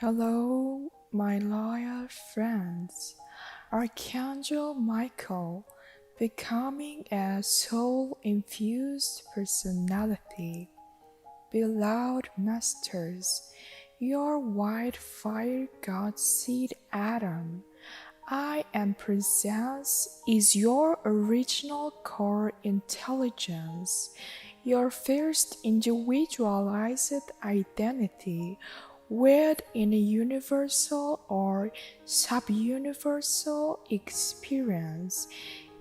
Hello, my loyal friends. Archangel Michael, becoming a soul-infused personality. Beloved masters, your white fire God seed Adam, I am presence is your original core intelligence, your first individualized identity within a universal or sub-universal experience.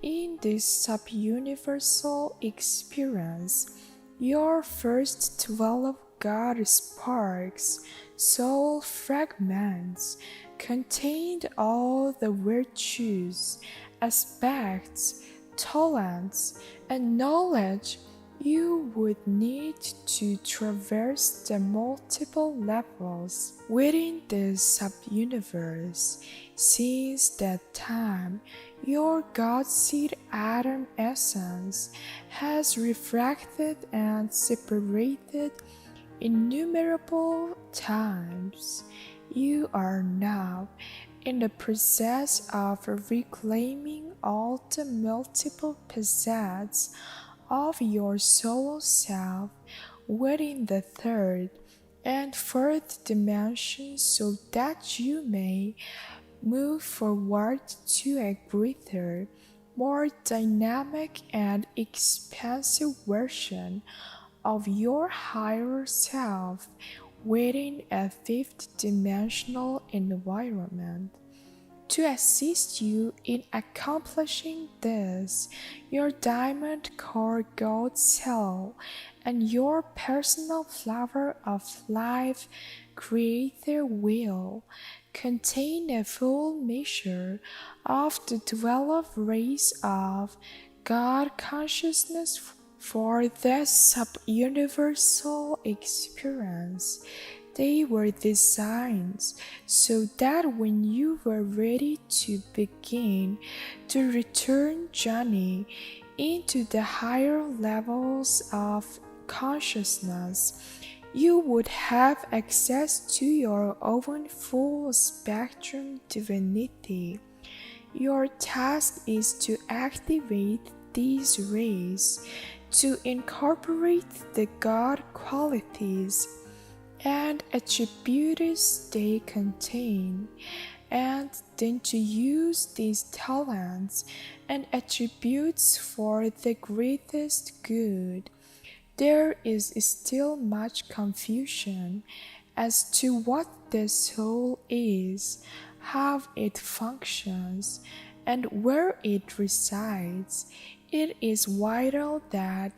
In this sub-universal experience, your first 12 God sparks, soul fragments, contained all the virtues, aspects, talents, and knowledge you would need to traverse the multiple levels within the sub-universe. Since that time, your God-seed atom essence has refracted and separated innumerable times. You are now in the process of reclaiming all the multiple facets of your soul self within the third and fourth dimensions so that you may move forward to a greater, more dynamic and expansive version of your higher self within a fifth dimensional environment. To assist you in accomplishing this, your diamond core gold cell and your personal flower of life creator will contain a full measure of the 12 rays of God consciousness for this sub-universal experience. They were designed so that when you were ready to begin the return journey into the higher levels of consciousness, you would have access to your own full spectrum divinity. Your task is to activate these rays, to incorporate the God qualities and attributes they contain, and then to use these talents and attributes for the greatest good. There is still much confusion as to what the soul is, how it functions, and where it resides. It is vital that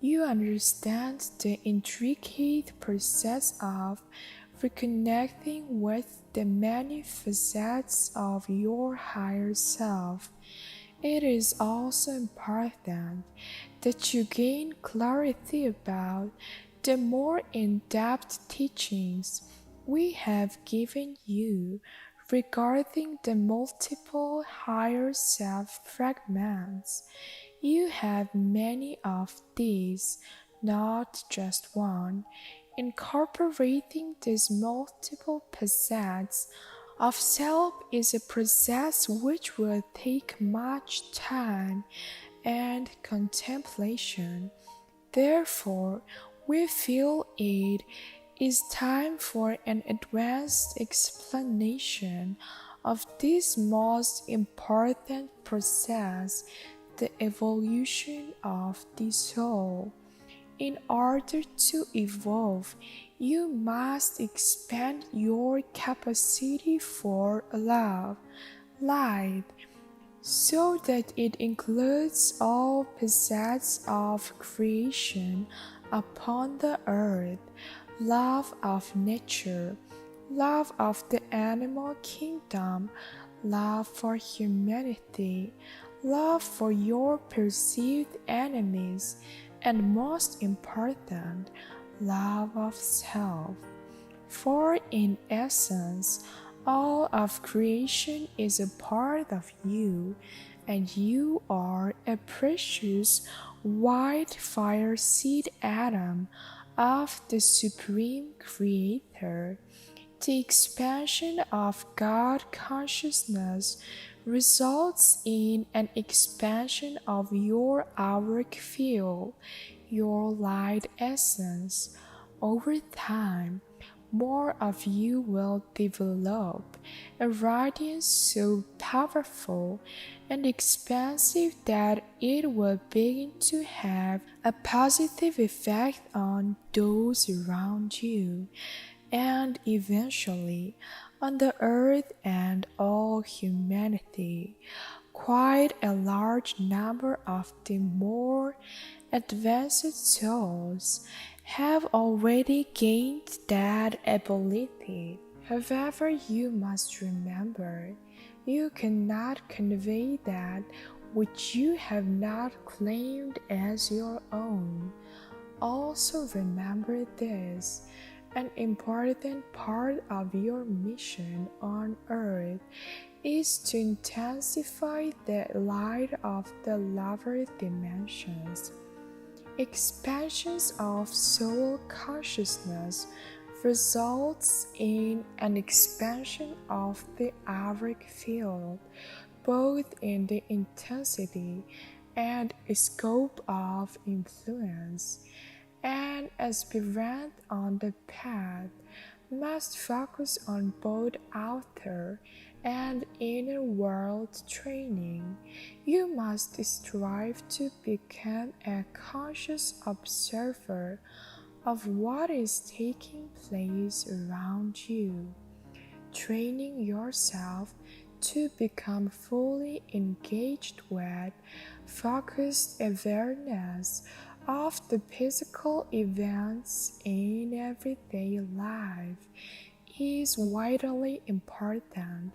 you understand the intricate process of reconnecting with the many facets of your higher self. It is also important that you gain clarity about the more in-depth teachings we have given you regarding the multiple higher self fragments. You have many of these, not just one. Incorporating these multiple facets of self is a process which will take much time and contemplation. Therefore, we feel it is time for an advanced explanation of this most important process, the evolution of the soul. In order to evolve, you must expand your capacity for love, light, so that it includes all facets of creation upon the earth, love of nature, love of the animal kingdom, love for humanity, love for your perceived enemies, and most important, love of self. For in essence, all of creation is a part of you, and you are a precious white fire seed atom of the Supreme Creator. The expansion of God consciousness results in an expansion of your auric field, your light essence. Over time, more of you will develop a radiance so powerful and expansive that it will begin to have a positive effect on those around you and eventually on the earth and all humanity. Quite a large number of the more advanced souls have already gained that ability. However, you must remember, you cannot convey that which you have not claimed as your own. Also remember this. An important part of your mission on earth is to intensify the light of the lower dimensions. Expansions of soul consciousness results in an expansion of the auric field, both in the intensity and scope of influence. An aspirant on the path must focus on both outer and inner world training. You must strive to become a conscious observer of what is taking place around you, training yourself to become fully engaged with focused awareness of the physical events in everyday life is vitally important,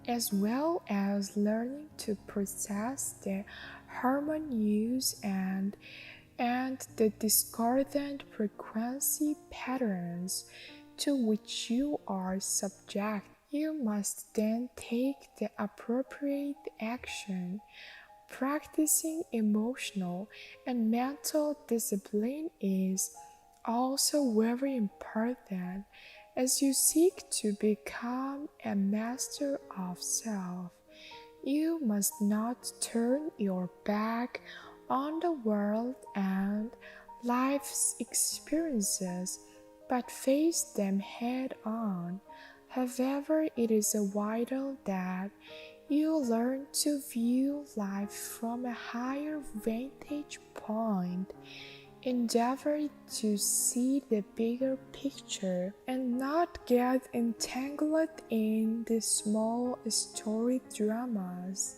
as well as learning to process the harmonious and the discordant frequency patterns to which you are subject. You must then take the appropriate action. Practicing emotional and mental discipline is also very important as you seek to become a master of self. You must not turn your back on the world and life's experiences, but face them head on. However, it is vital that you learn to view life from a higher vantage point. Endeavor to see the bigger picture and not get entangled in the small story dramas.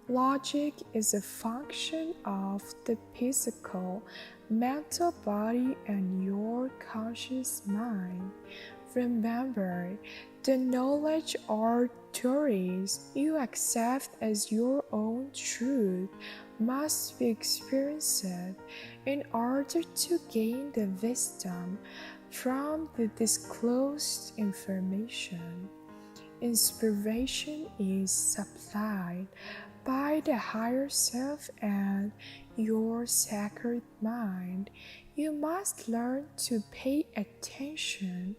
Logic is a function of the physical, mental body and your conscious mind. Remember, the knowledge or theories you accept as your own truth must be experienced in order to gain the wisdom from the disclosed information. Inspiration is supplied by the higher self and your sacred mind. You must learn to pay attention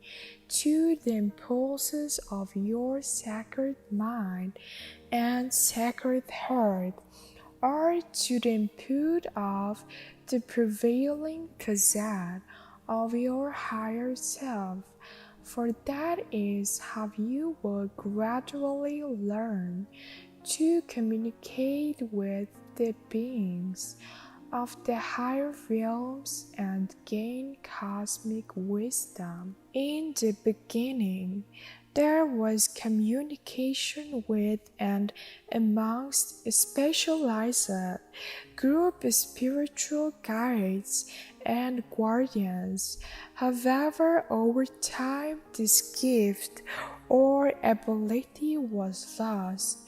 to the impulses of your sacred mind and sacred heart, or to the input of the prevailing gazette of your higher self, for that is how you will gradually learn to communicate with the beings of the higher realms and gain cosmic wisdom. In the beginning, there was communication with and amongst specialized group spiritual guides and guardians. However, over time, this gift or ability was lost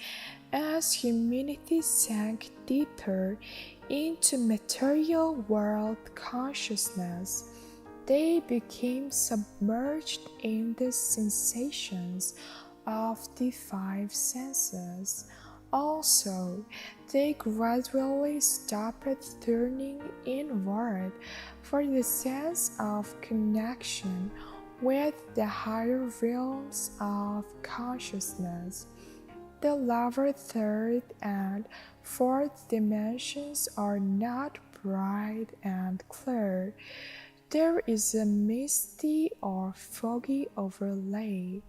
as humanity sank deeper into material world consciousness. They became submerged in the sensations of the five senses. Also, they gradually stopped turning inward for the sense of connection with the higher realms of consciousness. The lower third and fourth dimensions are not bright and clear. There is a misty or foggy overlay.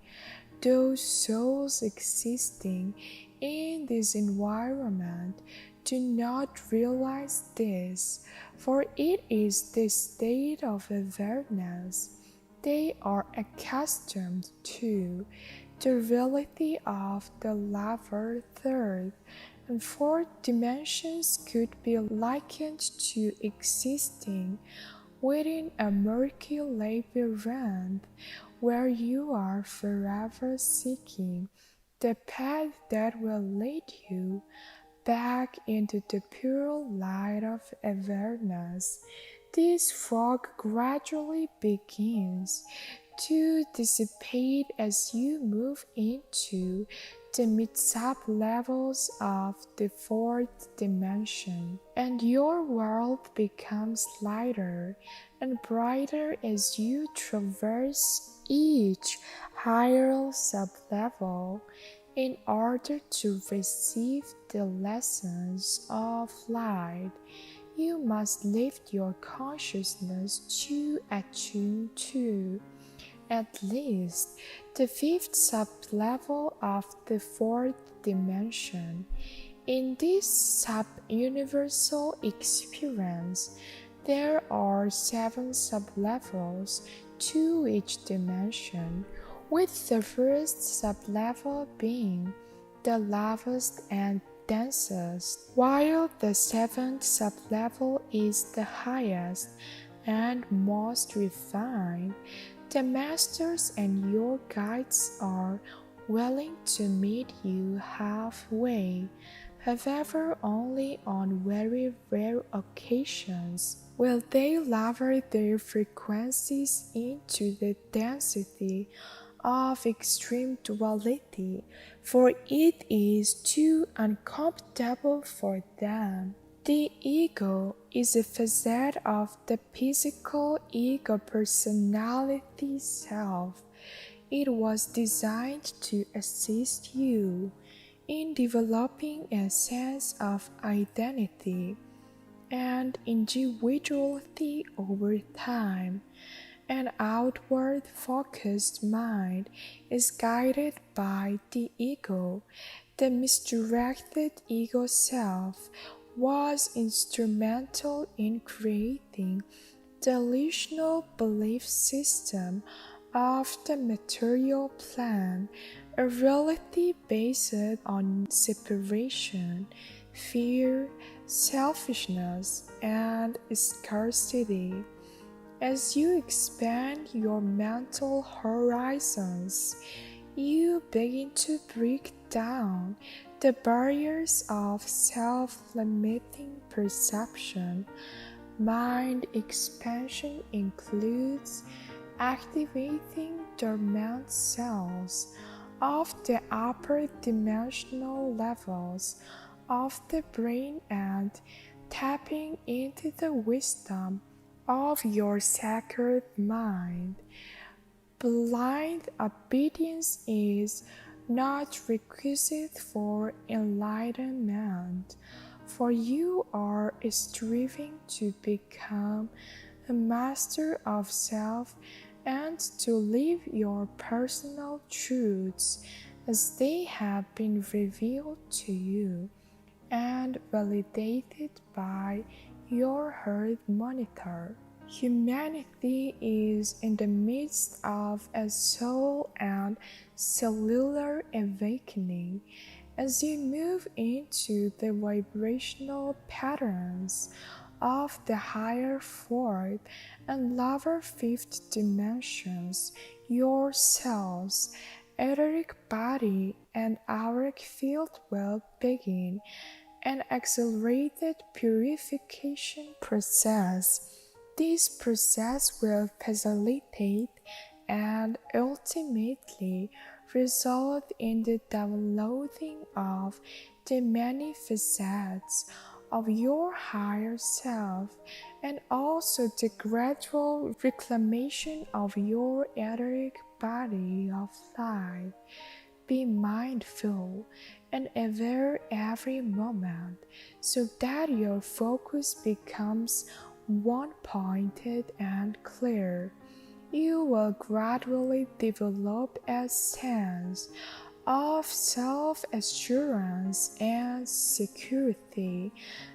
Those souls existing in this environment do not realize this, for it is the state of awareness they are accustomed to. The reality of the lower third and fourth dimensions could be likened to existing within a murky labyrinth where you are forever seeking the path that will lead you back into the pure light of awareness. This fog gradually begins to dissipate as you move into the mid-sub levels of the fourth dimension, and your world becomes lighter and brighter as you traverse each higher sub-level in order to receive the lessons of light. You must lift your consciousness to attune to at least the fifth sublevel of the fourth dimension. In this sub-universal experience, there are 7 sublevels to each dimension, with the first sublevel being the lowest and densest, while the 7th sublevel is the highest and most refined. The masters and your guides are willing to meet you halfway. However, only on very rare occasions will they lower their frequencies into the density of extreme duality, for it is too uncomfortable for them. The ego is a facet of the physical ego personality self. It was designed to assist you in developing a sense of identity and individuality over time. An outward-focused mind is guided by the ego. The misdirected ego self was instrumental in creating the delusional belief system of the material plane, a reality based on separation, fear, selfishness, and scarcity. As you expand your mental horizons, you begin to break down the barriers of self-limiting perception. Mind expansion includes activating dormant cells of the upper dimensional levels of the brain and tapping into the wisdom of your sacred mind. Blind obedience is not requisite for enlightenment, for you are striving to become a master of self and to live your personal truths as they have been revealed to you and validated by your heart monitor. Humanity is in the midst of a soul and cellular awakening. As you move into the vibrational patterns of the higher fourth and lower fifth dimensions, your cells, etheric body, and auric field will begin an accelerated purification process. This process will facilitate and ultimately result in the downloading of the many facets of your higher self, and also the gradual reclamation of your etheric body of light. Be mindful and aware every moment so that your focus becomes one-pointed and clear. You will gradually develop a sense of self-assurance and security,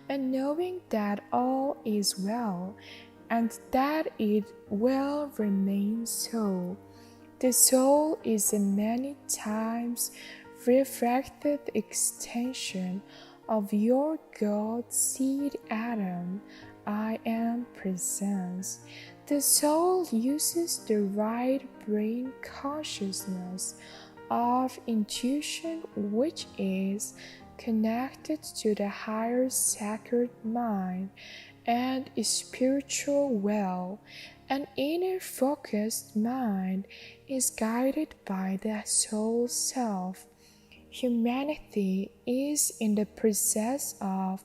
and knowing that all is well and that it will remain so. The soul is a many times refracted extension of your God seed Adam. I am presence. The soul uses the right brain consciousness of intuition, which is connected to the higher sacred mind and spiritual well. An inner focused mind is guided by the soul self. Humanity is in the process of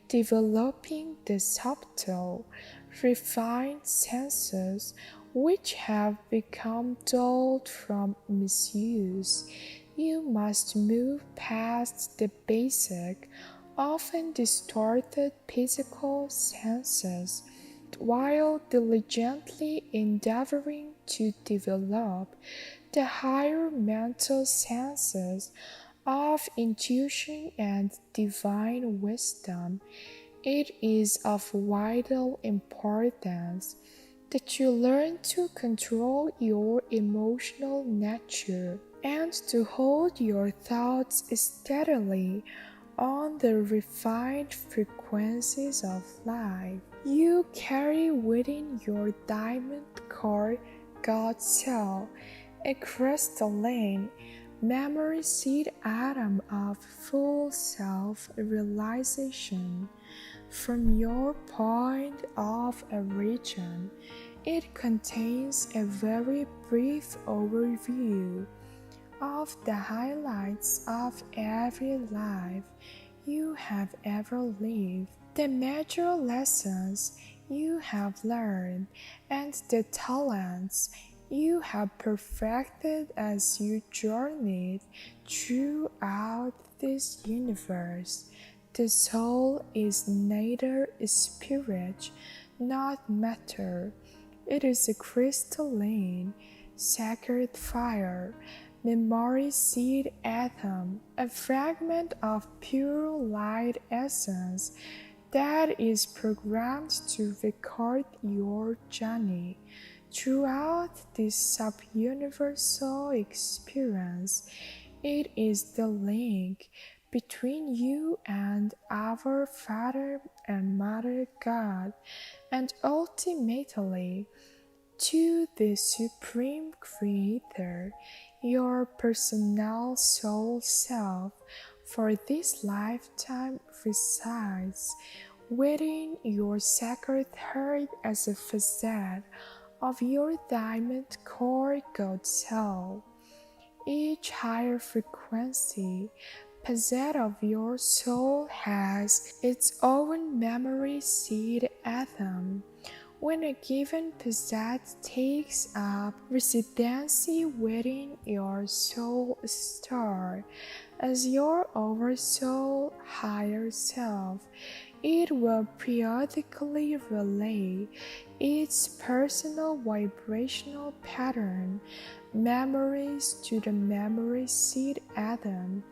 developing the subtle, refined senses which have become dulled from misuse. You must move past the basic, often distorted physical senses, while diligently endeavoring to develop the higher mental senses of intuition and divine wisdom. It is of vital importance that you learn to control your emotional nature and to hold your thoughts steadily on the refined frequencies of life. You carry within your diamond core God cell, a crystalline memory seed atom of full self-realization. From your point of origin, it contains a very brief overview of the highlights of every life you have ever lived, the major lessons you have learned, and the talents you have perfected as you journeyed throughout this universe. The soul is neither spirit nor matter. It is a crystalline, sacred fire, memory seed atom, a fragment of pure light essence that is programmed to record your journey throughout this sub-universal experience. It is the link between you and our Father and Mother God, and ultimately to the Supreme Creator, your personal soul self for this lifetime resides within your sacred heart as a facade of your diamond core God cell. Each higher frequency facet of your soul has its own memory seed atom. When a given facet takes up residency within your soul star as your oversoul higher self, it will periodically relay its personal vibrational pattern memories to the memory seed atom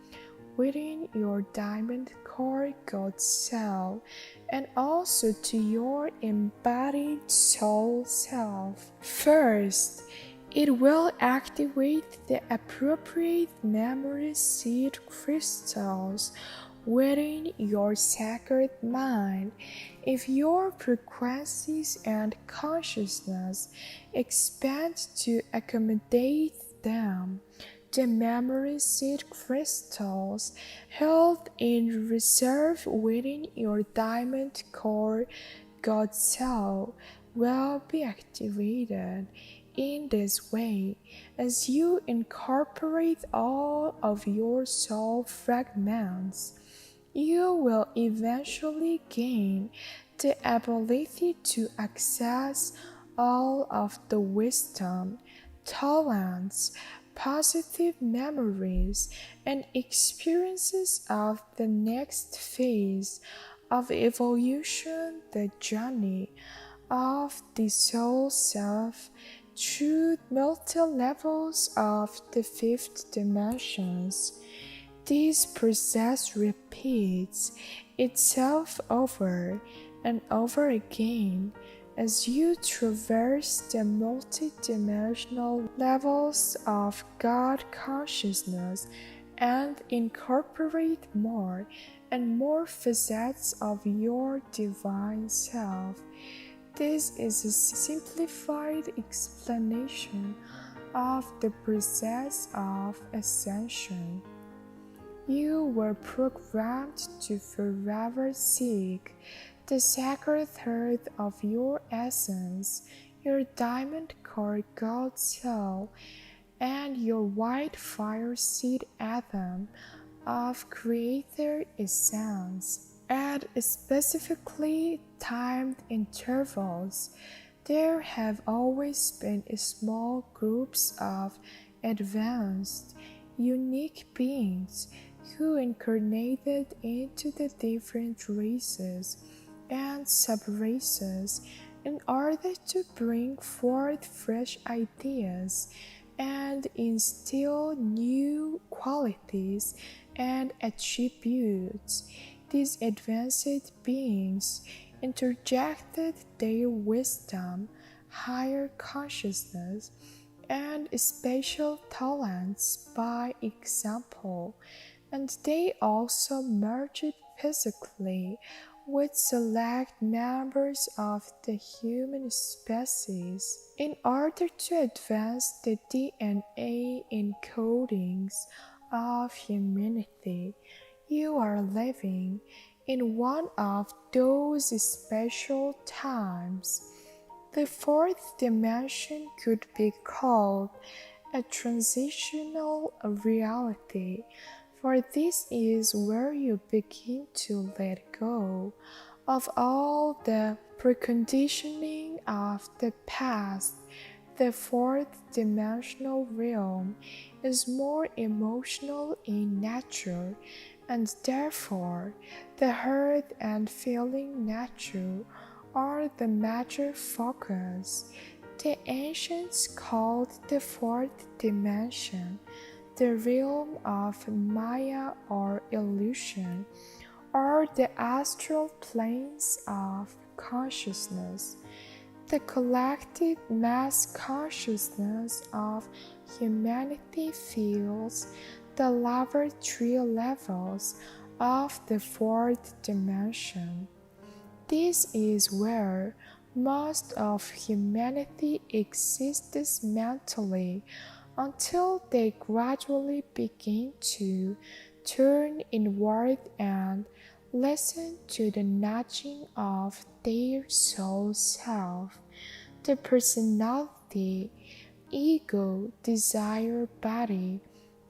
within your diamond core God cell, and also to your embodied soul self. First, it will activate the appropriate memory seed crystals within your sacred mind. If your frequencies and consciousness expand to accommodate them, the memory seed crystals held in reserve within your diamond core God cell will be activated. In this way, as you incorporate all of your soul fragments you will eventually gain the ability to access all of the wisdom, talents, positive memories, and experiences of the next phase of evolution, the journey of the soul self through multi-levels of the fifth dimensions. This process repeats itself over and over again as you traverse the multidimensional levels of God consciousness and incorporate more and more facets of your divine self. This is a simplified explanation of the process of ascension. You were programmed to forever seek the sacred third of your essence, your diamond core God cell, and your white fire seed atom of Creator essence. At specifically timed intervals, there have always been small groups of advanced, unique beings who incarnated into the different races and sub-races in order to bring forth fresh ideas and instill new qualities and attributes. These advanced beings interjected their wisdom, higher consciousness, and special talents by example, and they also merged physically with select members of the human species in order to advance the DNA encodings of humanity. You are living in one of those special times. The fourth dimension could be called a transitional reality, for this is where you begin to let go of all the preconditioning of the past. The fourth dimensional realm is more emotional in nature, and therefore the hurt and feeling nature are the major focus. The ancients called the fourth dimension the realm of Maya or illusion, or the astral planes of consciousness. The collective mass consciousness of humanity feels the lower three levels of the fourth dimension. This is where most of humanity exists mentally until they gradually begin to turn inward and listen to the nudging of their soul self. The personality, ego, desire, body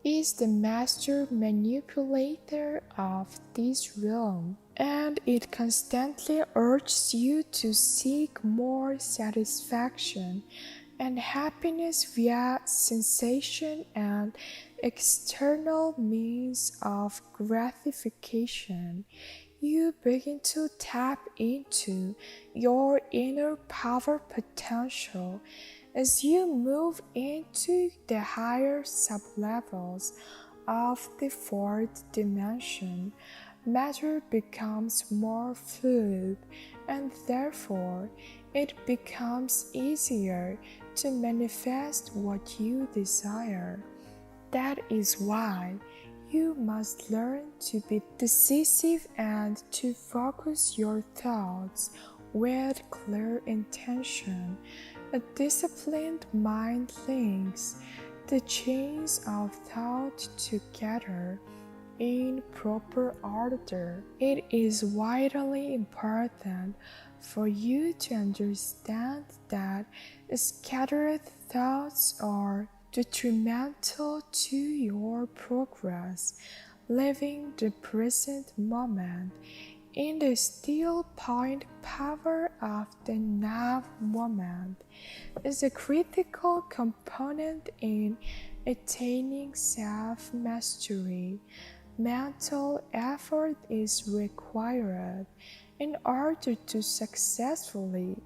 is the master manipulator of this realm, and it constantly urges you to seek more satisfaction and happiness via sensation and external means of gratification. You begin to tap into your inner power potential as you move into the higher sublevels of the fourth dimension. Matter becomes more fluid, and therefore it becomes easier to manifest what you desire. That is why you must learn to be decisive and to focus your thoughts with clear intention. A disciplined mind links the chains of thought together in proper order. It is vitally important for you to understand that scattered thoughts are detrimental to your progress. living the present moment in the still point power of the now moment is a critical component in attaining self-mastery. Mental effort is required in order to successfully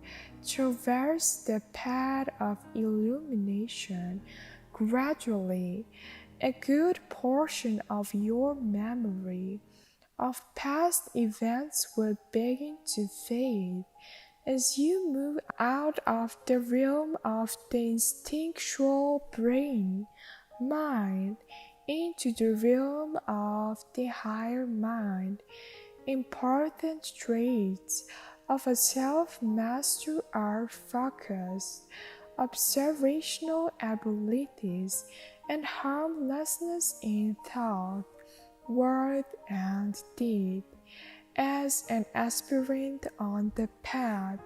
traverse the path of illumination. Gradually, a good portion of your memory of past events will begin to fade as you move out of the realm of the instinctual brain mind into the realm of the higher mind. Important traits of a self-master are focus, observational abilities, and harmlessness in thought, word, and deed. As an aspirant on the path,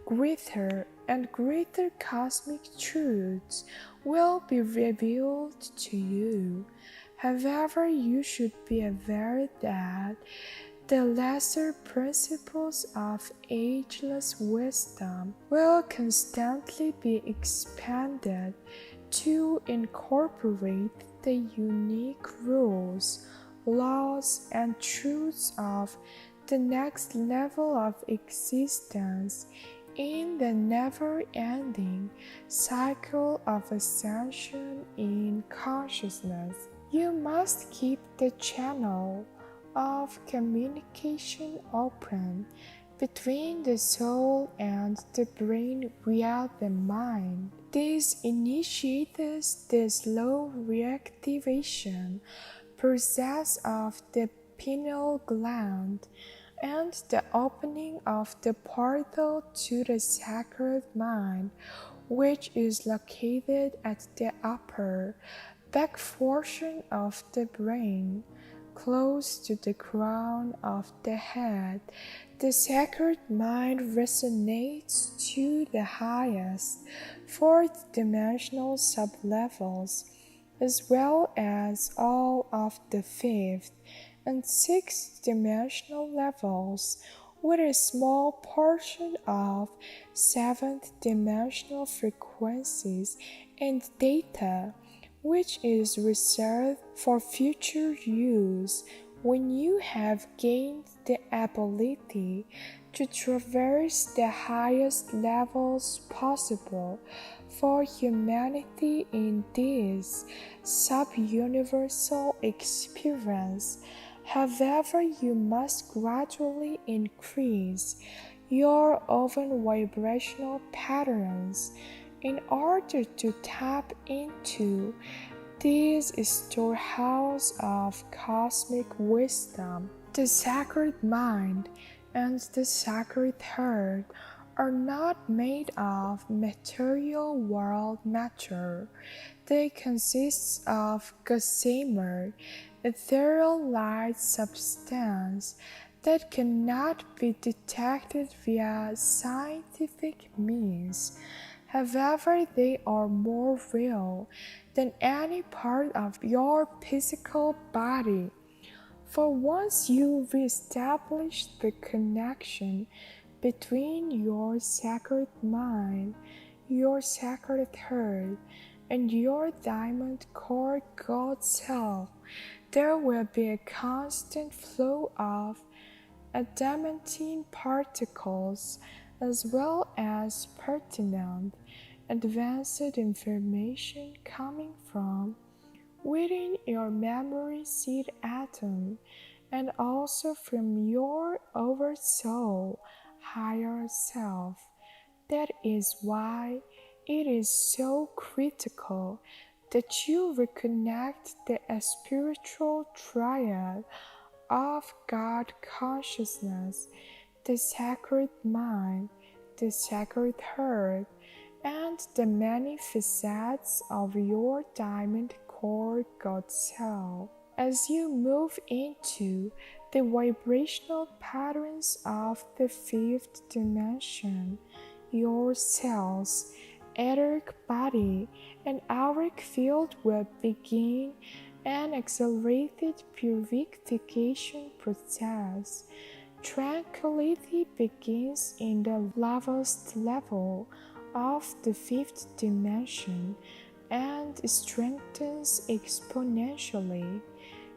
greater and greater cosmic truths will be revealed to you. However, you should be aware that the lesser principles of ageless wisdom will constantly be expanded to incorporate the unique rules, laws, and truths of the next level of existence in the never-ending cycle of ascension in consciousness. You must keep the channel of communication open between the soul and the brain via the mind. This initiates the slow reactivation process of the pineal gland and the opening of the portal to the sacred mind, which is located at the upper back portion of the brain, close to the crown of the head. The sacred mind resonates to the highest fourth-dimensional sublevels, as well as all of the fifth and sixth-dimensional levels, with a small portion of seventh-dimensional frequencies and data, which is reserved for future use when you have gained the ability to traverse the highest levels possible for humanity in this sub-universal experience. However, you must gradually increase your own vibrational patterns in order to tap into this storehouse of cosmic wisdom. The sacred mind and the sacred heart are not made of material world matter. They consist of gossamer, ethereal light substance that cannot be detected via scientific means. However, they are more real than any part of your physical body. For once you reestablish the connection between your sacred mind, your sacred heart, and your diamond core God self, there will be a constant flow of adamantine particles as well as pertinent, advanced information coming from within your memory seed atom and also from your oversoul higher self. That is why it is so critical that you reconnect the spiritual triad of God consciousness, the sacred mind, the sacred heart, and the many facets of your diamond core God self. As you move into the vibrational patterns of the fifth dimension, your cells, etheric body, and auric field will begin an accelerated purification process. Tranquility begins in the lowest level of the fifth dimension and strengthens exponentially.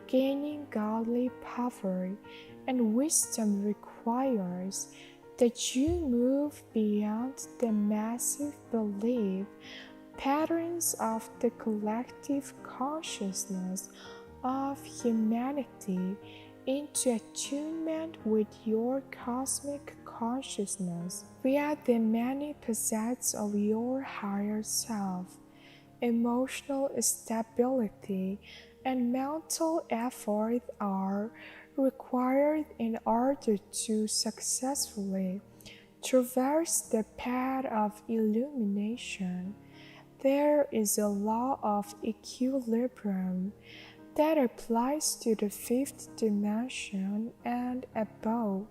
Gaining godly power and wisdom requires that you move beyond the massive belief patterns of the collective consciousness of humanity into attunement with your cosmic consciousness via the many facets of your higher self. Emotional stability and mental effort are required in order to successfully traverse the path of illumination. There is a law of equilibrium that applies to the fifth dimension and above.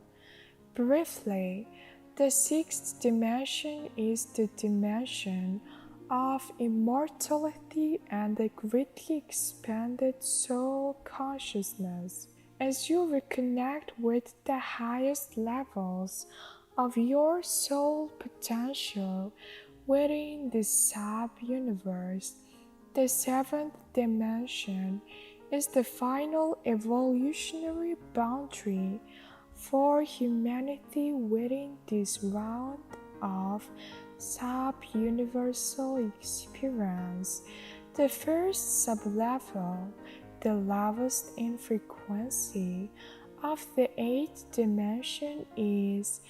Briefly, the sixth dimension is the dimension of immortality and the greatly expanded soul consciousness. As you reconnect with the highest levels of your soul potential within the sub-universe, the seventh dimension is the final evolutionary boundary for humanity within this round of sub-universal experience. The first sub-level, the lowest in frequency of the eighth dimension, is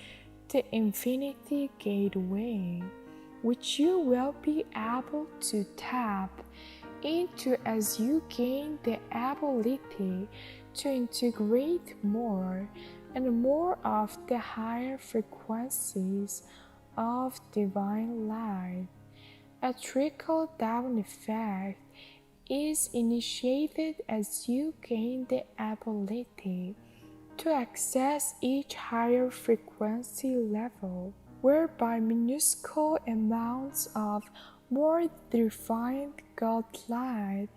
the Infinity Gateway, which you will be able to tap into as you gain the ability to integrate more and more of the higher frequencies of divine light. A trickle-down effect is initiated as you gain the ability to access each higher frequency level, whereby minuscule amounts of more refined God light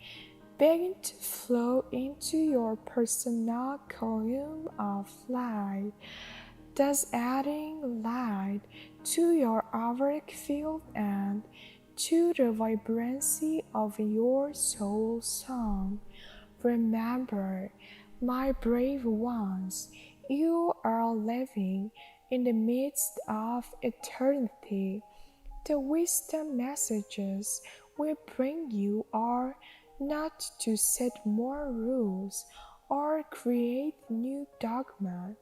begin to flow into your personal column of light, thus adding light to your auric field and to the vibrancy of your soul song. Remember, my brave ones, you are living in the midst of eternity. The wisdom messages we bring you are not to set more rules or create new dogma.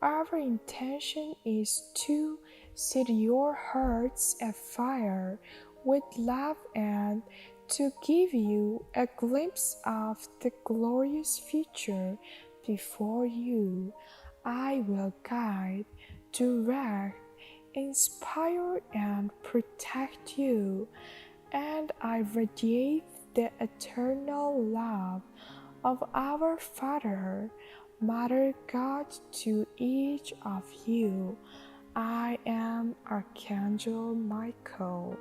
Our intention is to set your hearts afire with love and to give you a glimpse of the glorious future before you. I will guide, direct, inspire, and protect you, and I radiate the eternal love of our Father, Mother God to each of you. I am Archangel Michael.